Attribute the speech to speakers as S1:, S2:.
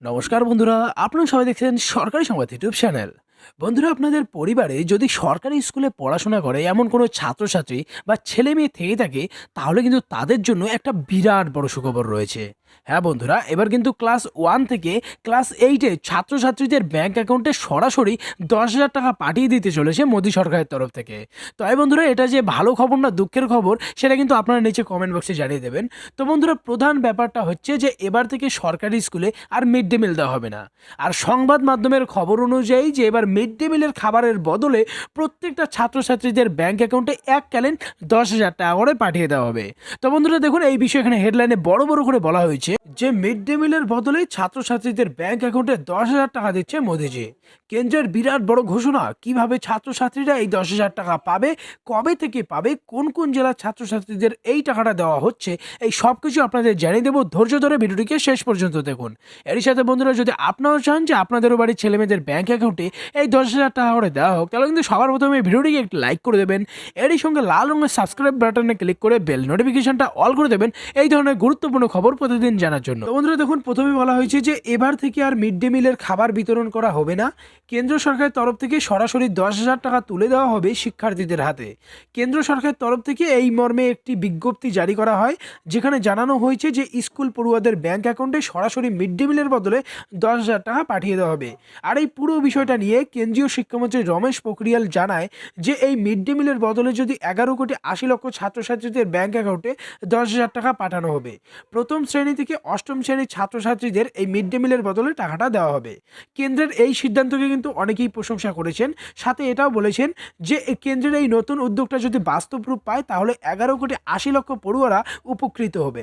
S1: নমস্কার বন্ধুরা, আপনারা সবাই দেখছেন সরকারি সংবাদ ইউটিউব চ্যানেল। বন্ধুরা, আপনাদের পরিবারে যদি সরকারি স্কুলে পড়াশোনা করে এমন কোনো ছাত্রছাত্রী বা ছেলে মেয়ে থেকে থাকে, তাহলে কিন্তু তাদের জন্য একটা বিরাট বড় সুখবর রয়েছে। হ্যাঁ বন্ধুরা, এবার কিন্তু ক্লাস 1 থেকে ক্লাস 8-এ ছাত্রছাত্রীদের ব্যাংক অ্যাকাউন্টে সরাসরি 10,000 টাকা পাঠিয়ে দিতে চলেছে মোদী সরকারের তরফ থেকে। তাই বন্ধুরা, এটা যে ভালো খবর না দুঃখের খবর, সেটা কিন্তু আপনারা নিচে কমেন্ট বক্সে জানিয়ে দেবেন। তো বন্ধুরা, প্রধান ব্যাপারটা হচ্ছে যে এবার থেকে সরকারি স্কুলে আর মিড ডে মিল দেওয়া হবে না। আর সংবাদ মাধ্যমের খবর অনুযায়ী যে এবার মিড ডে মিলের খাবারের বদলে প্রত্যেকটা ছাত্রছাত্রীদের ব্যাংক অ্যাকাউন্টে এককালীন 10,000 টাকা করে পাঠিয়ে দেওয়া হবে। তো বন্ধুরা দেখুন, এই বিষয়ে এখানে হেডলাইনে বড় বড় করে বলা হয়েছে যে মিড ডে মিলের বদলে ছাত্রছাত্রীদের ব্যাংক অ্যাকাউন্টে 10,000 টাকা দিচ্ছে মোদিজি। কেন্দ্রের বিরাট বড় ঘোষণা। কিভাবে ছাত্রছাত্রীরা এই 10,000 টাকা পাবে, কবে থেকে পাবে, কোন কোন জেলার ছাত্রছাত্রীদের এই টাকাটা দেওয়া হচ্ছে, এই সব কিছু আপনাদের জানিয়ে দেবো। ধৈর্য ধরে ভিডিওটিকে শেষ পর্যন্ত দেখুন। এরই সাথে বন্ধুরা, যদি আপনারাও চান যে আপনাদেরও বাড়ির ছেলেমেয়েদের ব্যাংক অ্যাকাউন্টে এই 10,000 টাকা করে দেওয়া হোক, তাহলে কিন্তু সবার প্রথমে ভিডিওটিকে একটি লাইক করে দেবেন। এরই সঙ্গে লাল রঙের সাবস্ক্রাইব বাটনে ক্লিক করে বেল নোটিফিকেশনটা অল করে দেবেন এই ধরনের গুরুত্বপূর্ণ খবর প্রতিদিন জানার জন্য। তো বন্ধুরা দেখুন, প্রথমে বলা হয়েছে যে এবার থেকে আর মিড ডে মিলের খাবার বিতরণ করা হবে না। কেন্দ্র সরকারের তরফ থেকে সরাসরি 10,000 টাকা তুলে দেওয়া হবে শিক্ষার্থীদের হাতে। কেন্দ্র সরকারের তরফ থেকে এই মর্মে একটি বিজ্ঞপ্তি জারি করা হয়, যেখানে জানানো হয়েছে যে স্কুল পড়ুয়াদের ব্যাংক অ্যাকাউন্টে সরাসরি মিড ডে মিলের বদলে 10,000 টাকা পাঠিয়ে দেওয়া হবে। আর এই পুরো বিষয়টা নিয়ে কেন্দ্রীয় শিক্ষামন্ত্রী রমেশ পোখরিয়াল জানায় যে এই মিড ডে মিলের বদলে যদি 11,80,00,000 ছাত্রছাত্রীদের ব্যাংক অ্যাকাউন্টে 10,000 টাকা পাঠানো হবে। প্রথম শ্রেণী থেকে অষ্টম শ্রেণীর ছাত্রছাত্রীদের এই মিড ডে মিলের বদলে টাকাটা দেওয়া হবে। কেন্দ্রের এই সিদ্ধান্তকে কিন্তু অনেকেই প্রশংসা করেছেন, সাথে এটাও বলেছেন যে কেন্দ্রের এই নতুন উদ্যোগটা যদি বাস্তব রূপ পায়, তাহলে 11,80,00,000 পড়ুয়ারা উপকৃত হবে।